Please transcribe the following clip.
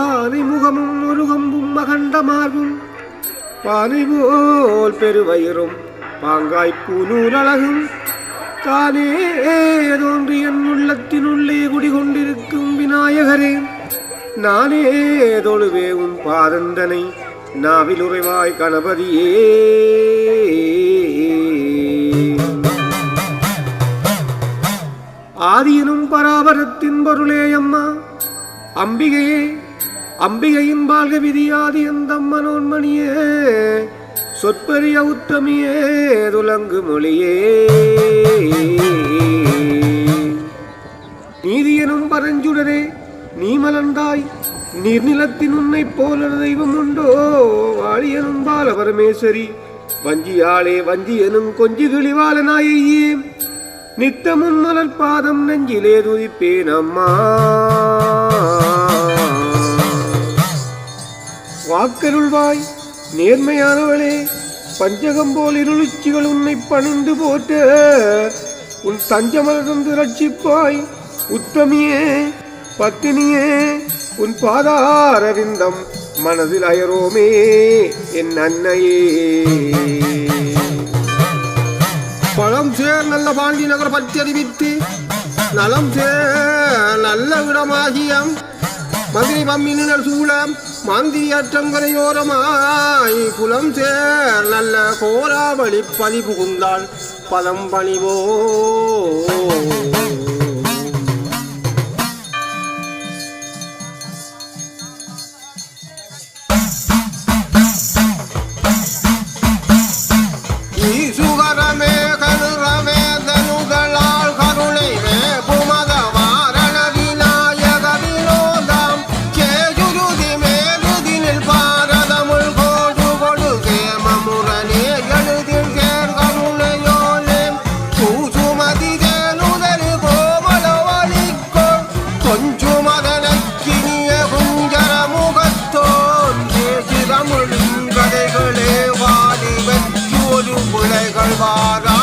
ஆனைமுகமும் முருகம்பும் மகண்ட மார்பும் பானை போல் பெருவயிரும் பாங்காய் பூநூலழகும் தானே தோன்றி என் உள்ளத்தினுள்ளே குடிகொண்டிருக்கும் விநாயகரே, நானே தொழுவே உன் பாதந்தனை நாவில் உறைவாய் கணபதியே. ஆதியனும் பராபரத்தின் பொருளே அம்மா அம்பிகையே, அம்பிகையின் வாழ்க விதியாதி அந்தம்மனோன்மணியே, சொற்பெரிய உத்தமியே துலங்கு மொழியே. நீதியனும் பரஞ்சுடரே நீ மலர்ந்தாய், நீர்நிலத்தின் உன்னை போல தெய்வம் உண்டோ? வாழியனும் பால பரமேஸ்வரி, வஞ்சியாளே வஞ்சியனும் கொஞ்சி கிளிவாள நாயையே, நித்தமுன் மலர் பாதம் நெஞ்சிலே துதிப்பேன் அம்மா. வாக்கருள்வாய் நேர்மையானவளே, பஞ்சகம் போல் இருளுச்சிகள் உன்னை பணிந்து போற்ற உன் தஞ்சமலர்ந்து ரட்சிப்பாய் உத்தமியே பத்தினியே. உன் பாதாரவிந்தம் மனதில் அயரோமே என் அன்னையே. பழம் சேர் நல்ல பாண்டி நகர் பற்றி அறிவித்து நலம் சேர் நல்ல விடமாகியம் மதுரை பம்மினர் சூழம் மாந்திரியற்றங்கரையோரமாய் குலம் சேர் நல்ல கோராவளி பலி புகுந்தாள் பதம் பணிவோ. கதைகளே வாடி வெற்றி ஒரு பிள்ளைகள் வாரா